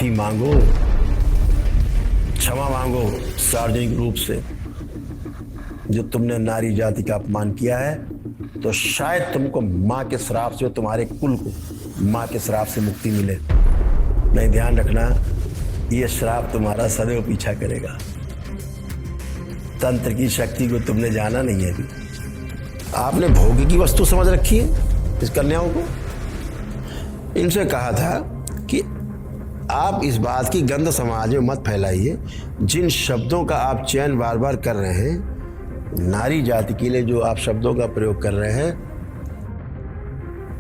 माफी मांगो, क्षमा मांगो सार्वजनिक रूप से। जो तुमने नारी जाति का अपमान किया है, तो शायद तुमको माँ के श्राप से, तुम्हारे कुल को माँ के श्राप से मुक्ति मिले। नहीं, ध्यान रखना, ये श्राप तुम्हारा सदैव पीछा करेगा। तंत्र की शक्ति को तुमने जाना नहीं है अभी। आपने भोग की वस्तु समझ रखी है इस कन्याओं को। इनसे कहा था कि आप इस बात की गंध समाज में मत फैलाइए। जिन शब्दों का आप चयन बार बार कर रहे हैं, नारी जाति के लिए जो आप शब्दों का प्रयोग कर रहे हैं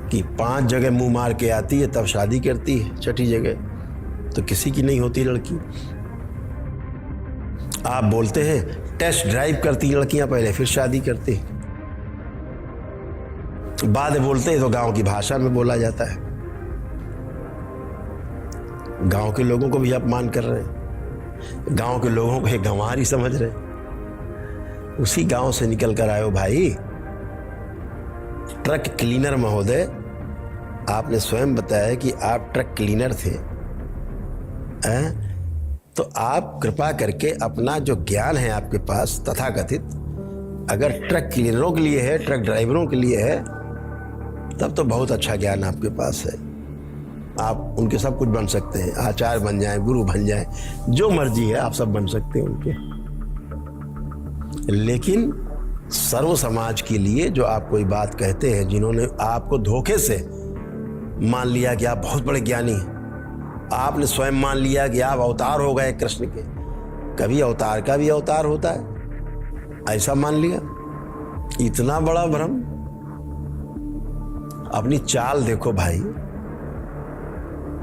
कि 5 जगह मुंह मार के आती है तब शादी करती है, 6ठी जगह तो किसी की नहीं होती लड़की। आप बोलते हैं टेस्ट ड्राइव करती लड़कियां पहले, फिर शादी करती। बाद बोलते हैं तो गांव की भाषा में बोला जाता है। गांव के लोगों को भी अपमान कर रहे हैं, गांव के लोगों को एक गंवारी समझ रहे हैं। उसी गांव से निकल कर आए हो भाई। ट्रक क्लीनर महोदय, आपने स्वयं बताया कि आप ट्रक क्लीनर थे। तो आप कृपा करके अपना जो ज्ञान है आपके पास तथाकथित, अगर ट्रक क्लीनरों के लिए है, ट्रक ड्राइवरों के लिए है, तब तो बहुत अच्छा ज्ञान आपके पास है। आप उनके सब कुछ बन सकते हैं, आचार्य बन जाएं, गुरु बन जाएं, जो मर्जी है आप सब बन सकते हैं उनके। लेकिन सर्व समाज के लिए जो आप कोई बात कहते हैं, जिन्होंने आपको धोखे से मान लिया कि आप बहुत बड़े ज्ञानी हैं, आपने स्वयं मान लिया कि आप अवतार हो गए कृष्ण के। कभी अवतार का भी अवतार होता है, ऐसा मान लिया। इतना बड़ा भ्रम। अपनी चाल देखो भाई,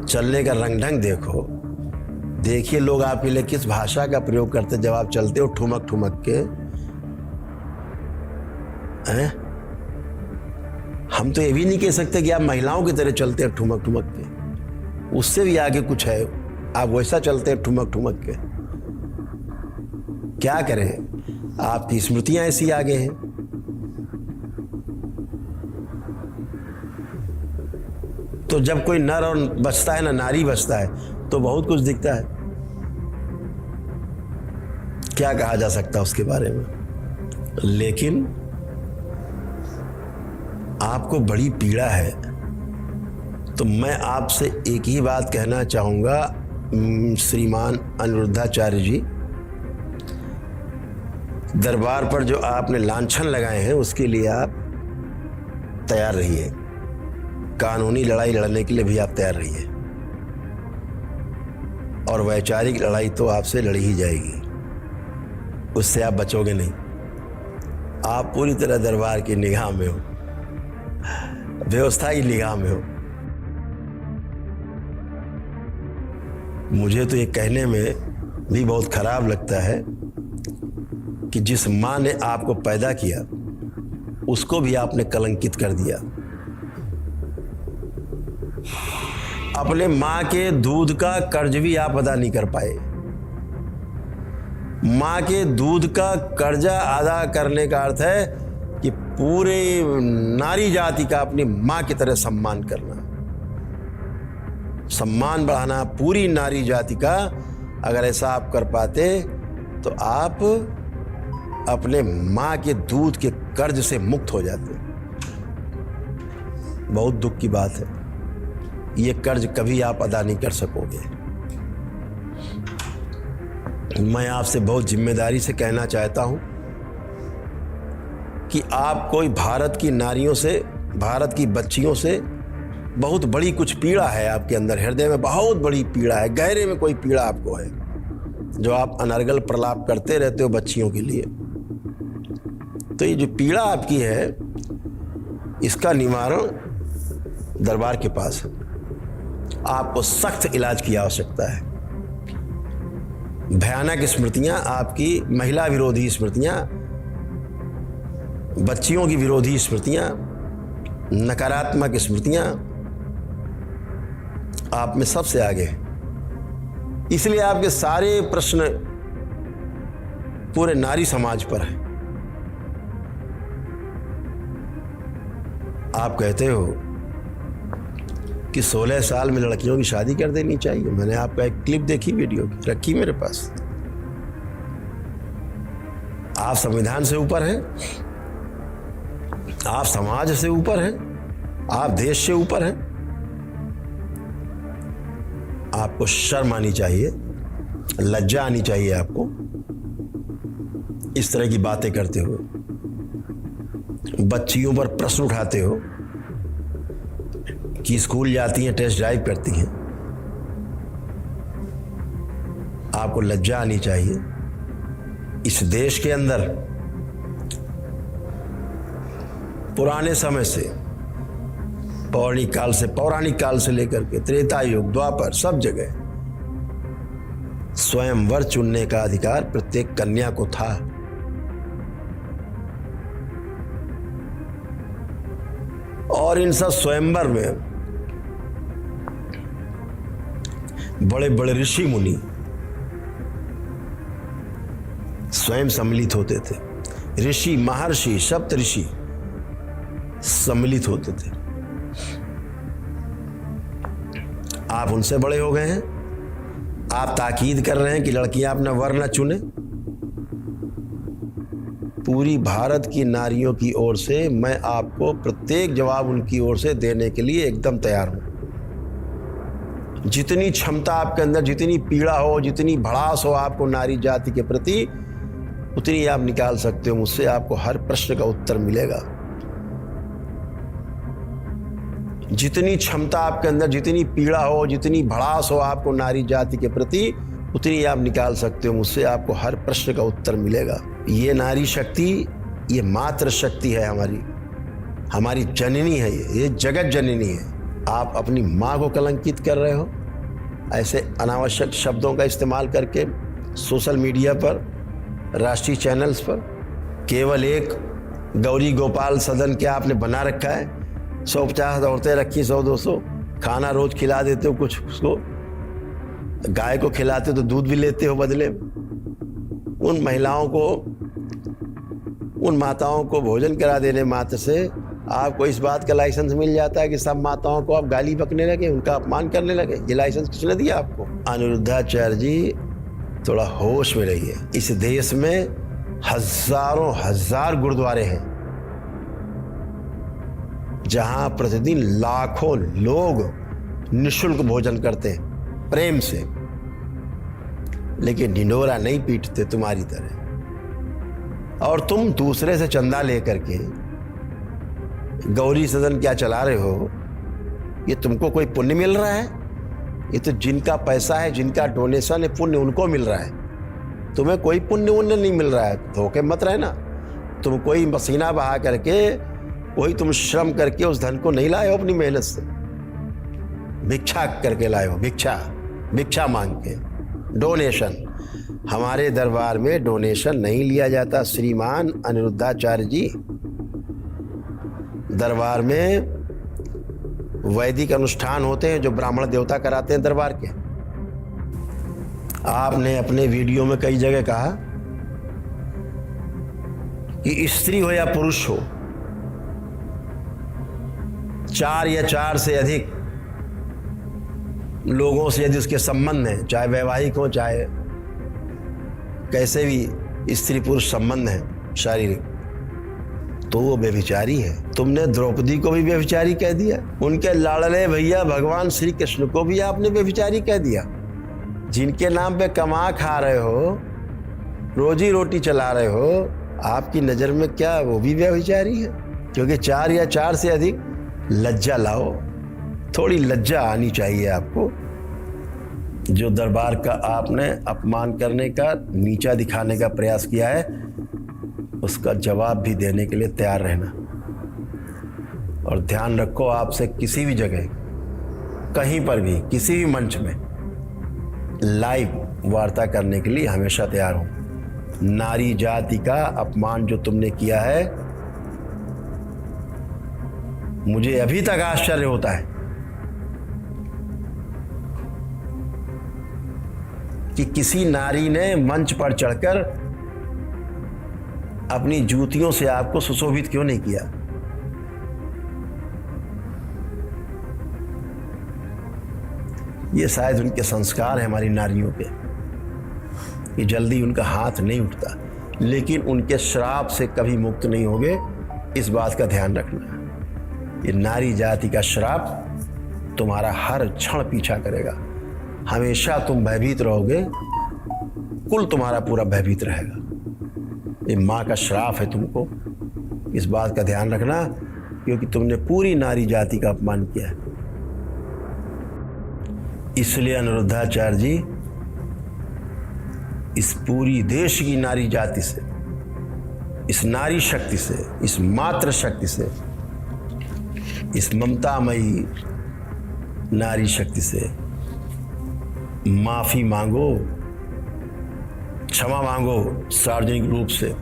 चलने का रंग ढंग देखो। देखिए लोग आपके लिए किस भाषा का प्रयोग करते जब आप चलते हो ठुमक ठुमक के। हैं? हम तो ये भी नहीं कह सकते कि आप महिलाओं की तरह चलते हैं ठुमक ठुमक के। उससे भी आगे कुछ है, आप वैसा चलते हैं ठुमक ठुमक के। क्या करें, आपकी स्मृतियां ऐसी आगे हैं। तो जब कोई नर और बचता है ना नारी बचता है, तो बहुत कुछ दिखता है। क्या कहा जा सकता है उसके बारे में। लेकिन आपको बड़ी पीड़ा है, तो मैं आपसे एक ही बात कहना चाहूंगा श्रीमान अनिरुद्धाचार्य जी, दरबार पर जो आपने लांछन लगाए हैं उसके लिए आप तैयार रहिए। कानूनी लड़ाई लड़ने के लिए भी आप तैयार रहिए, और वैचारिक लड़ाई तो आपसे लड़ी ही जाएगी, उससे आप बचोगे नहीं। आप पूरी तरह दरबार की निगाह में हो, व्यवस्था की निगाह में हो। मुझे तो ये कहने में भी बहुत खराब लगता है कि जिस माँ ने आपको पैदा किया उसको भी आपने कलंकित कर दिया। अपने माँ के दूध का कर्ज भी आप अदा नहीं कर पाए। माँ के दूध का कर्जा अदा करने का अर्थ है कि पूरे नारी जाति का अपनी माँ की तरह सम्मान करना, सम्मान बढ़ाना पूरी नारी जाति का। अगर ऐसा आप कर पाते तो आप अपने माँ के दूध के कर्ज से मुक्त हो जाते। बहुत दुख की बात है, ये कर्ज कभी आप अदा नहीं कर सकोगे। मैं आपसे बहुत जिम्मेदारी से कहना चाहता हूं कि आप कोई भारत की नारियों से, भारत की बच्चियों से बहुत बड़ी कुछ पीड़ा है आपके अंदर, हृदय में बहुत बड़ी पीड़ा है, गहरे में कोई पीड़ा आपको है, जो आप अनर्गल प्रलाप करते रहते हो बच्चियों के लिए। तो ये जो पीड़ा आपकी है, इसका निवारण दरबार के पास है। आपको सख्त इलाज की आवश्यकता है। भयानक स्मृतियां, आपकी महिला विरोधी स्मृतियां, बच्चियों की विरोधी स्मृतियां, नकारात्मक स्मृतियां आप में सबसे आगे है। इसलिए आपके सारे प्रश्न पूरे नारी समाज पर है। आप कहते हो कि 16 साल में लड़कियों की शादी कर देनी चाहिए। मैंने आपका एक क्लिप देखी वीडियो की, रखी मेरे पास। आप संविधान से ऊपर हैं, आप समाज से ऊपर हैं, आप देश से ऊपर हैं। आपको शर्म आनी चाहिए, लज्जा आनी चाहिए आपको इस तरह की बातें करते हुए। बच्चियों पर प्रश्न उठाते हो कि स्कूल जाती हैं, टेस्ट ड्राइव करती हैं। आपको लज्जा आनी चाहिए। इस देश के अंदर पुराने समय से, पौराणिक काल से लेकर के त्रेता युग, द्वापर, सब जगह स्वयंवर चुनने का अधिकार प्रत्येक कन्या को था। और इन सब स्वयंवर में बड़े बड़े ऋषि मुनि स्वयं सम्मिलित होते थे। ऋषि, महर्षि, सप्त ऋषि सम्मिलित होते थे। आप उनसे बड़े हो गए हैं। आप ताकीद कर रहे हैं कि लड़कियां अपना वर्ण न चुने। पूरी भारत की नारियों की ओर से मैं आपको प्रत्येक जवाब उनकी ओर से देने के लिए एकदम तैयार हूं। जितनी क्षमता आपके अंदर, जितनी पीड़ा हो, जितनी भड़ास हो आपको नारी जाति के प्रति, उतनी आप निकाल सकते हो मुझसे। आपको हर प्रश्न का उत्तर मिलेगा। जितनी क्षमता आपके अंदर, जितनी पीड़ा हो, जितनी भड़ास हो आपको नारी जाति के प्रति, उतनी आप निकाल सकते हो मुझसे। आपको हर प्रश्न का उत्तर मिलेगा। ये नारी शक्ति, ये मातृ शक्ति है हमारी जननी है। ये जगत जननी है। आप अपनी माँ को कलंकित कर रहे हो ऐसे अनावश्यक शब्दों का इस्तेमाल करके सोशल मीडिया पर, राष्ट्रीय चैनल्स पर। केवल एक गौरी गोपाल सदन क्या आपने बना रखा है? 150 औरतें रखी, 100-200 खाना रोज खिला देते हो। कुछ उसको गाय को खिलाते हो तो दूध भी लेते हो बदले। उन महिलाओं को, उन माताओं को भोजन करा देने मात्र से आपको इस बात का लाइसेंस मिल जाता है कि सब माताओं को आप गाली बकने लगे, उनका अपमान करने लगे। ये लाइसेंस किसने दिया आपको? अनिरुद्धाचार्य जी, थोड़ा होश में रहिए। इस देश में हजारों हजार गुरुद्वारे हैं जहां प्रतिदिन लाखों लोग निःशुल्क भोजन करते हैं प्रेम से, लेकिन ढिंढोरा नहीं पीटते तुम्हारी तरह। और तुम दूसरे से चंदा लेकर के गौरी सदन क्या चला रहे हो? ये तुमको कोई पुण्य मिल रहा है? ये तो जिनका पैसा है, जिनका डोनेशन है, पुण्य उनको मिल रहा है। तुम्हें कोई पुण्य उन्य नहीं मिल रहा है। धोखे मत रहना। तुम कोई पसीना बहा करके, वही तुम श्रम करके उस धन को नहीं लाए हो अपनी मेहनत से, भिक्षा करके लाए हो। भिक्षा मांग के, डोनेशन। हमारे दरबार में डोनेशन नहीं लिया जाता श्रीमान अनिरुद्धाचार्य जी। दरबार में वैदिक अनुष्ठान होते हैं जो ब्राह्मण देवता कराते हैं दरबार के। आपने अपने वीडियो में कई जगह कहा कि स्त्री हो या पुरुष हो, 4 या 4 से अधिक लोगों से यदि उसके संबंध हैं, चाहे वैवाहिक हो, चाहे कैसे भी स्त्री पुरुष संबंध है शारीरिक, तो वो व्यभिचारी है। तुमने द्रौपदी को भी व्यभिचारी कह दिया। उनके लाडले भैया भगवान श्री कृष्ण को भी आपने व्यभिचारी कह दिया। जिनके नाम पे कमा खा रहे हो, रोजी रोटी चला रहे हो, आपकी नज़र में क्या वो भी व्यभिचारी है? क्योंकि 4 या 4 से अधिक। लज्जा लाओ, थोड़ी लज्जा आनी चाहिए आपको। जो दरबार का आपने अपमान करने का, नीचा दिखाने का प्रयास किया है, उसका जवाब भी देने के लिए तैयार रहना। और ध्यान रखो, आपसे किसी भी जगह, कहीं पर भी, किसी भी मंच में लाइव वार्ता करने के लिए हमेशा तैयार हूं। नारी जाति का अपमान जो तुमने किया है, मुझे अभी तक आश्चर्य होता है कि किसी नारी ने मंच पर चढ़कर अपनी जूतियों से आपको सुशोभित क्यों नहीं किया। ये शायद उनके संस्कार है हमारी नारियों पे, कि जल्दी उनका हाथ नहीं उठता, लेकिन उनके श्राप से कभी मुक्त नहीं होगे, इस बात का ध्यान रखना। ये नारी जाति का श्राप तुम्हारा हर क्षण पीछा करेगा, हमेशा तुम भयभीत रहोगे, कुल तुम्हारा पूरा भयभीत रहेगा। ये माँ का श्राप है तुमको, इस बात का ध्यान रखना, क्योंकि तुमने पूरी नारी जाति का अपमान किया है। इसलिए अनिरुद्धाचार्य जी इस पूरी देश की नारी जाति से, इस नारी शक्ति से, इस मातृ शक्ति से, इस ममतामयी नारी शक्ति से माफी मांगो, क्षमा मांगो सार्वजनिक रूप से।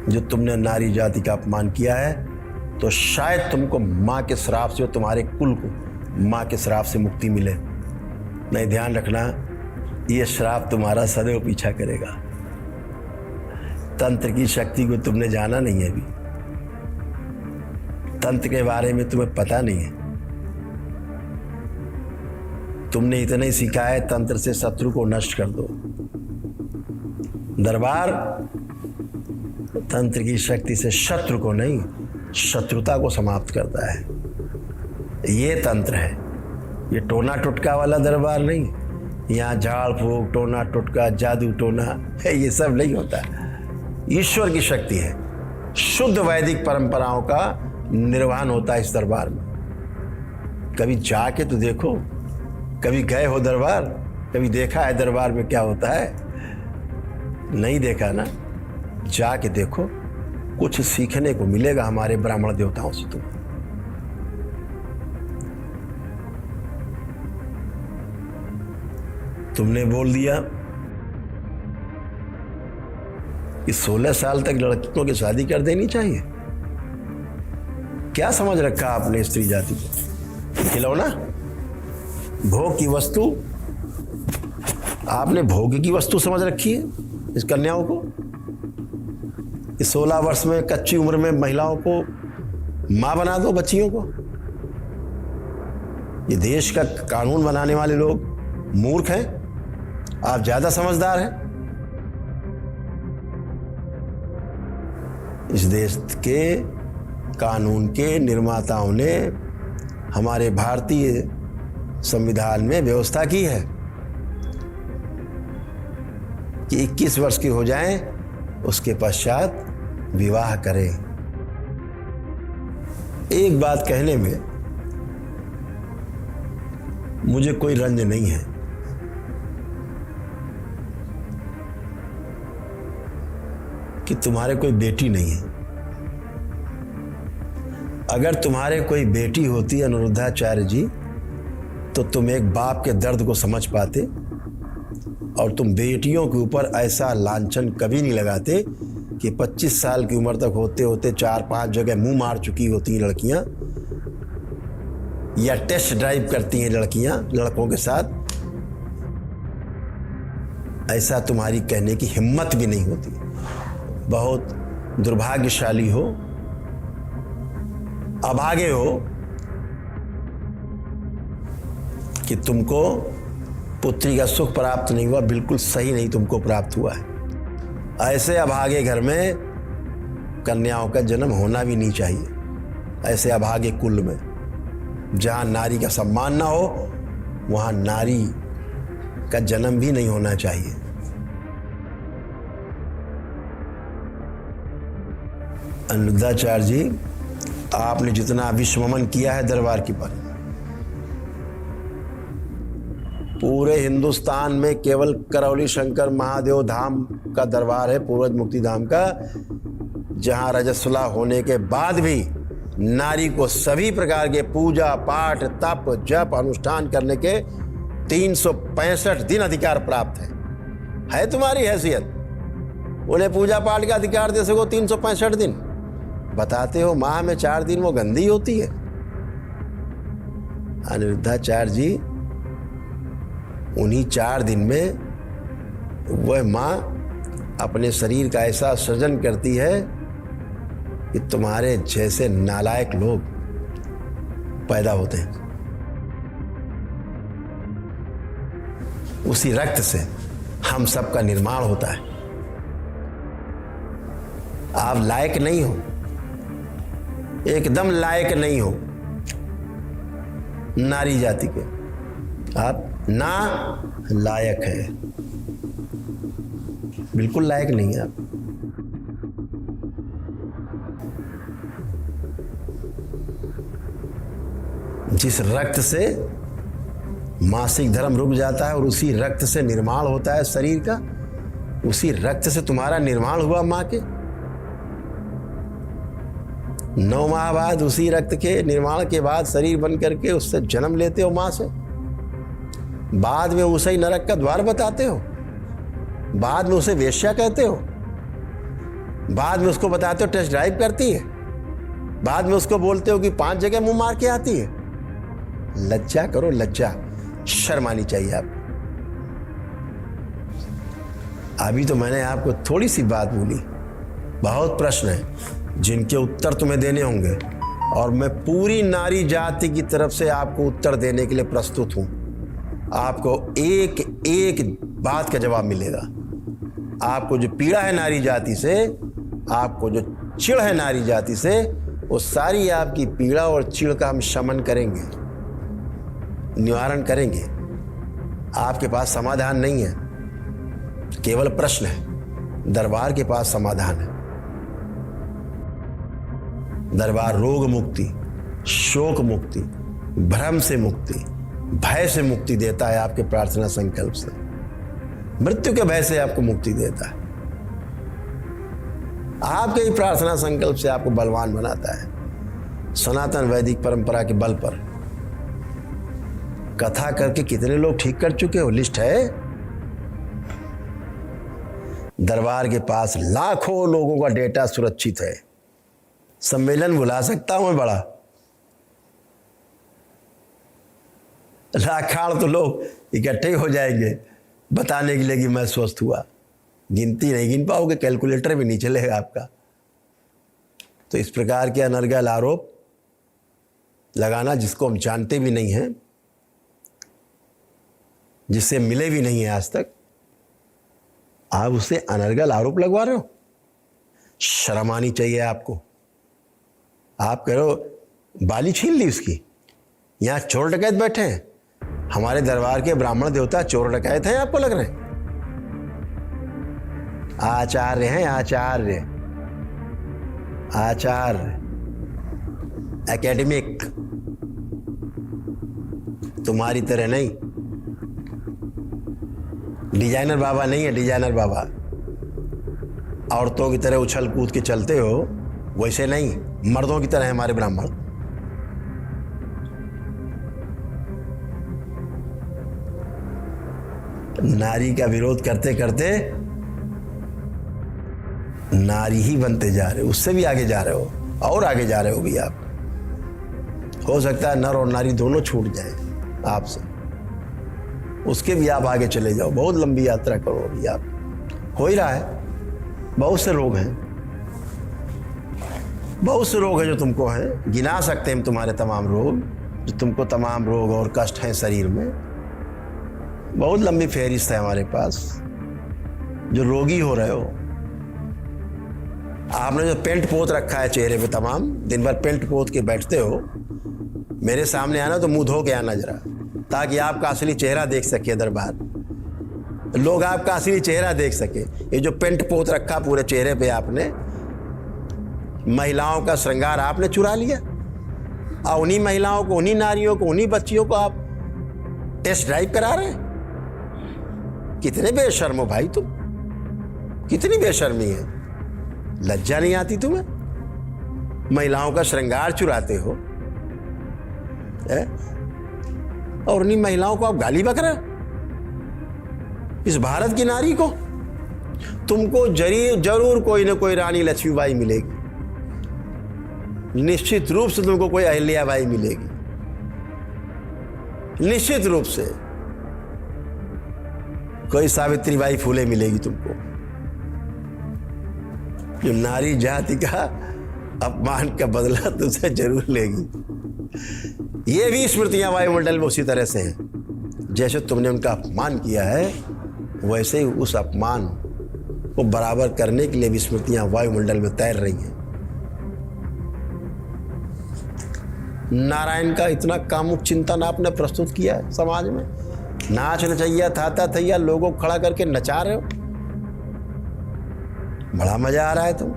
जो तुमने नारी जाति का अपमान किया है, तो शायद तुमको माँ के श्राप से, तुम्हारे कुल को माँ के श्राप से मुक्ति मिले। नहीं, ध्यान रखना, ये श्राप तुम्हारा सदैव पीछा करेगा। तंत्र की शक्ति को तुमने जाना नहीं है अभी, तंत्र के बारे में तुम्हें पता नहीं है। तुमने इतना ही सीखा है, तंत्र से शत्रु को नष्ट कर दो। दरबार तंत्र की शक्ति से शत्रु को नहीं, शत्रुता को समाप्त करता है। ये तंत्र है, ये टोना टुटका वाला दरबार नहीं। यहाँ झाड़ फूक, टोना टुटका, जादू टोना है, ये सब नहीं होता। ईश्वर की शक्ति है, शुद्ध वैदिक परंपराओं का निर्वहन होता है इस दरबार में। कभी जाके तो देखो, कभी गए हो दरबार, कभी देखा है दरबार में क्या होता है? नहीं देखा ना, जाके देखो, कुछ सीखने को मिलेगा हमारे ब्राह्मण देवताओं से। तुमने बोल दिया कि 16 साल तक लड़कियों की शादी कर देनी चाहिए। क्या समझ रखा आपने स्त्री जाति को? खिलौना, भोग की वस्तु, आपने भोग की वस्तु समझ रखी है इस कन्याओं को। इस 16 वर्ष में, कच्ची उम्र में महिलाओं को मां बना दो, बच्चियों को। ये देश का कानून बनाने वाले लोग मूर्ख हैं, आप ज्यादा समझदार हैं। इस देश के कानून के निर्माताओं ने हमारे भारतीय संविधान में व्यवस्था की है कि 21 वर्ष के हो जाएं, उसके पश्चात विवाह करें। एक बात कहने में मुझे कोई रंज नहीं है, कि तुम्हारे कोई बेटी नहीं है। अगर तुम्हारे कोई बेटी होती अनिरुद्धाचार्य जी, तो तुम एक बाप के दर्द को समझ पाते, और तुम बेटियों के ऊपर ऐसा लांछन कभी नहीं लगाते कि 25 साल की उम्र तक होते होते 4-5 जगह मुंह मार चुकी होती हैं लड़कियां, या टेस्ट ड्राइव करती हैं लड़कियां लड़कों के साथ। ऐसा तुम्हारी कहने की हिम्मत भी नहीं होती। बहुत दुर्भाग्यशाली हो, अभागे हो कि तुमको पुत्री का सुख प्राप्त नहीं हुआ, बिल्कुल सही नहीं तुमको प्राप्त हुआ है। ऐसे अभागे घर में कन्याओं का जन्म होना भी नहीं चाहिए। ऐसे अभागे कुल में जहां नारी का सम्मान ना हो, वहां नारी का जन्म भी नहीं होना चाहिए। अनिरुद्धाचार्य जी, आपने जितना विश्वमन किया है दरबार की पर, पूरे हिंदुस्तान में केवल करौली शंकर महादेव धाम का दरबार है, पूर्वज मुक्ति धाम का, जहां रजस्वला होने के बाद भी नारी को सभी प्रकार के पूजा पाठ, तप, जप, अनुष्ठान करने के 365 दिन अधिकार प्राप्त है तुम्हारी हैसियत। उन्हें पूजा पाठ का अधिकार दे सको 365 दिन। बताते हो माह में 4 दिन वो गंदी होती है। अनिरुद्धाचार्य जी, उन्हीं 4 दिन में वह माँ अपने शरीर का ऐसा सृजन करती है कि तुम्हारे जैसे नालायक लोग पैदा होते हैं। उसी रक्त से हम सबका निर्माण होता है। आप लायक नहीं हो, एकदम लायक नहीं हो नारी जाति के, आप ना लायक है, बिल्कुल लायक नहीं है आप। जिस रक्त से मासिक धर्म रुक जाता है और उसी रक्त से निर्माण होता है शरीर का, उसी रक्त से तुम्हारा निर्माण हुआ मां के। 9 माह बाद उसी रक्त के निर्माण के बाद शरीर बन करके उससे जन्म लेते हो मां से। बाद में उसे ही नरक का द्वार बताते हो, बाद में उसे वेश्या कहते हो, बाद में उसको बताते हो टेस्ट ड्राइव करती है, बाद में उसको बोलते हो कि 5 जगह मुंह मार के आती है। लज्जा करो, लज्जा, शर्म आनी चाहिए आपको। अभी तो मैंने आपको थोड़ी सी बात बोली, बहुत प्रश्न है जिनके उत्तर तुम्हें देने होंगे और मैं पूरी नारी जाति की तरफ से आपको उत्तर देने के लिए प्रस्तुत हूं। आपको एक एक बात का जवाब मिलेगा। आपको जो पीड़ा है नारी जाति से, आपको जो चिढ़ है नारी जाति से, वो सारी आपकी पीड़ा और चिढ़ का हम शमन करेंगे, निवारण करेंगे। आपके पास समाधान नहीं है, केवल प्रश्न है। दरबार के पास समाधान है। दरबार रोग मुक्ति, शोक मुक्ति, भ्रम से मुक्ति, भय से मुक्ति देता है। आपके प्रार्थना संकल्प से, मृत्यु के भय से आपको मुक्ति देता है। आपके ही प्रार्थना संकल्प से आपको बलवान बनाता है। सनातन वैदिक परंपरा के बल पर कथा करके कितने लोग ठीक कर चुके हो, लिस्ट है। दरबार के पास लाखों लोगों का डेटा सुरक्षित है। सम्मेलन बुला सकता हूं मैं बड़ा, लाखाड़ तो लोग इकट्ठे हो जाएंगे बताने के लिए कि मैं स्वस्थ हुआ। गिनती नहीं गिन पाओगे, कैलकुलेटर भी नहीं चलेगा आपका। तो इस प्रकार के अनर्गल आरोप लगाना, जिसको हम जानते भी नहीं हैं, जिससे मिले भी नहीं है आज तक, आप उससे अनर्गल आरोप लगवा रहे हो। शर्म आनी चाहिए आपको। आप कह रहे हो बाली छीन ली उसकी। यहां चोर डकैत बैठे हैं। हमारे दरबार के ब्राह्मण देवता चोर डकैत हैं आपको लग रहे हैं? आचार्य हैं, आचार्य, आचार्य, एकेडमिक, तुम्हारी तरह नहीं। डिजाइनर बाबा नहीं है, डिजाइनर बाबा। औरतों की तरह उछल कूद के चलते हो, वैसे नहीं, मर्दों की तरह है हमारे ब्राह्मण। नारी का विरोध करते करते नारी ही बनते जा रहे हो, उससे भी आगे जा रहे हो, और आगे जा रहे हो भी आप। हो सकता है नर और नारी दोनों छूट जाए आपसे, उसके भी आप आगे चले जाओ। बहुत लंबी यात्रा करो अभी आप। हो ही रहा है। बहुत से रोग हैं, बहुत से रोग हैं जो तुमको हैं, गिना सकते हैं हम तुम्हारे तमाम रोग, जो तुमको तमाम रोग और कष्ट हैं शरीर में। बहुत लंबी फहरिस्त है हमारे पास। जो रोगी हो रहे हो, आपने जो पेंट पोत रखा है चेहरे पे, तमाम दिन भर पेंट पोत के बैठते हो, मेरे सामने आना तो मुंह धो के आना जरा, ताकि आपका असली चेहरा देख सके दरबार, लोग आपका असली चेहरा देख सके। ये जो पेंट पोत रखा पूरे चेहरे पे आपने, महिलाओं का श्रृंगार आपने चुरा लिया, और उन्हीं महिलाओं को, उन्हीं नारियों को, उन्हीं बच्चियों को आप टेस्ट ड्राइव करा रहे हैं। कितने बेशर्म हो भाई तुम, कितनी बेशर्मी है। लज्जा नहीं आती तुम्हें? महिलाओं का श्रृंगार चुराते हो और उन्हीं महिलाओं को आप गाली बक रहे हो। इस भारत की नारी को, तुमको जरूर कोई ना कोई रानी लक्ष्मीबाई मिलेगी, निश्चित रूप से तुमको कोई अहिल्याबाई मिलेगी, निश्चित रूप से कोई सावित्रीबाई फूले मिलेगी तुमको, जो नारी जाति का अपमान का बदला तुमसे जरूर लेगी। ये भी स्मृतियां वायुमंडल में उसी तरह से हैं। जैसे तुमने उनका अपमान किया है, वैसे ही उस अपमान को बराबर करने के लिए भी स्मृतियां वायुमंडल में तैर रही हैं। नारायण का इतना कामुक चिंतन आपने प्रस्तुत किया है समाज में। नाच नचैया थाता थैया लोगों को खड़ा करके नचा रहे हो, बड़ा मजा आ रहा है, तुम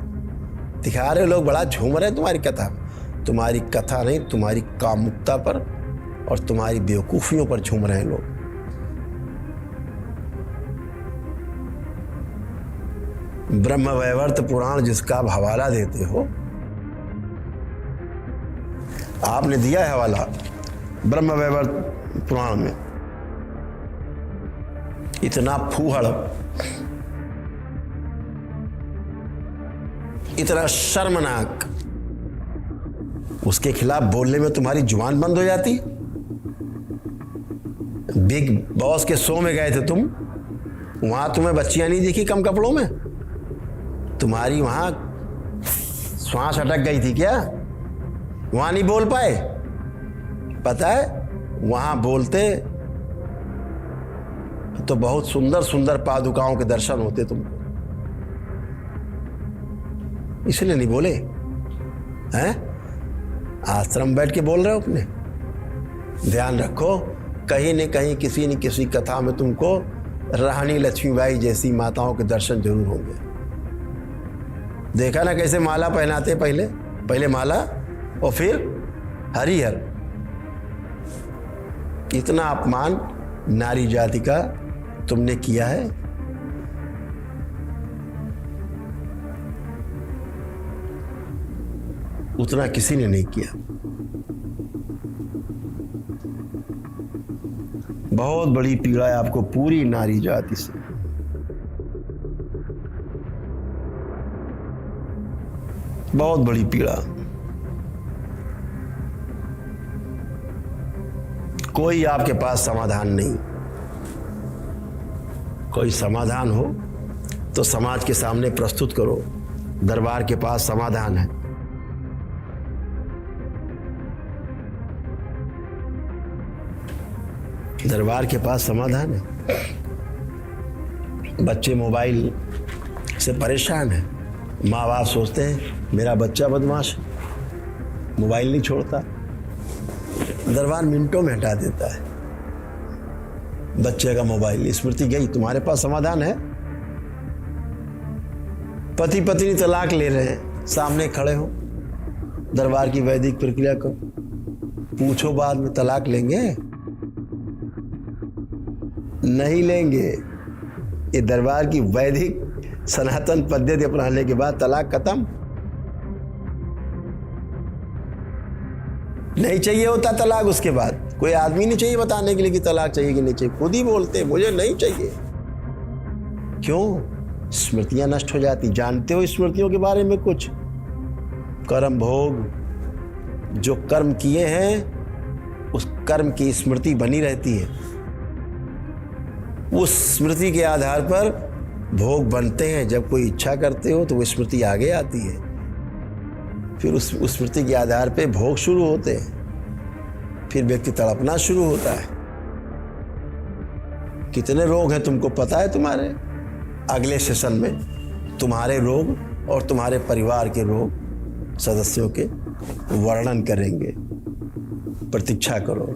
दिखा रहे हो, लोग बड़ा झूम रहे हैं तुम्हारी कथा में। तुम्हारी कथा नहीं, तुम्हारी कामुकता पर और तुम्हारी बेवकूफियों पर झूम रहे हैं लोग। ब्रह्मवैवर्त पुराण जिसका आप हवाला देते हो, आपने दिया है हवाला ब्रह्मवैवर्त पुराण में, इतना फूहड़, इतना शर्मनाक, उसके खिलाफ बोलने में तुम्हारी जुबान बंद हो जाती। बिग बॉस के शो में गए थे तुम, वहां तुम्हें बच्चियां नहीं दिखी कम कपड़ों में? तुम्हारी वहां श्वास अटक गई थी क्या? वहां नहीं बोल पाए? पता है, वहां बोलते तो बहुत सुंदर सुंदर पादुकाओं के दर्शन होते तुमको, इसलिए नहीं बोले हैं? आश्रम बैठ के बोल रहे हो अपने। ध्यान रखो, कहीं न कहीं किसी न किसी कथा में तुमको रानी लक्ष्मीबाई जैसी माताओं के दर्शन जरूर होंगे। देखा ना कैसे माला पहनाते, पहले माला और फिर हरिहर। इतना अपमान नारी जाति का तुमने किया है। उतना किसी ने नहीं किया। बहुत बड़ी पीड़ा है आपको पूरी नारी जाति से। बहुत बड़ी पीड़ा। कोई आपके पास समाधान नहीं। कोई समाधान हो तो समाज के सामने प्रस्तुत करो। दरबार के पास समाधान है। दरबार के पास समाधान है। बच्चे मोबाइल से परेशान हैं। माँ बाप सोचते हैं मेरा बच्चा बदमाश, मोबाइल नहीं छोड़ता। दरबार मिनटों में हटा देता है बच्चे का मोबाइल। स्मृति गई, तुम्हारे पास समाधान है? पति पत्नी तलाक ले रहे हैं, सामने खड़े हो, दरबार की वैदिक प्रक्रिया को पूछो, बाद में तलाक लेंगे? नहीं लेंगे। ये दरबार की वैदिक सनातन पद्धति अपनाने के बाद तलाक खत्म। नहीं चाहिए होता तलाक, उसके बाद कोई आदमी नहीं चाहिए बताने के लिए कि तलाक चाहिए कि नहीं चाहिए। खुद ही बोलते मुझे नहीं चाहिए। क्यों? स्मृतियां नष्ट हो जाती। जानते हो स्मृतियों के बारे में कुछ? कर्म भोग, जो कर्म किए हैं उस कर्म की स्मृति बनी रहती है। उस स्मृति के आधार पर भोग बनते हैं। जब कोई इच्छा करते हो तो वो स्मृति आगे आती है, फिर उस स्मृति के आधार पे भोग शुरू होते हैं, फिर व्यक्ति तड़पना शुरू होता है। कितने रोग हैं तुमको पता है? तुम्हारे अगले सेशन में तुम्हारे रोग और तुम्हारे परिवार के रोग सदस्यों के वर्णन करेंगे। प्रतीक्षा करो।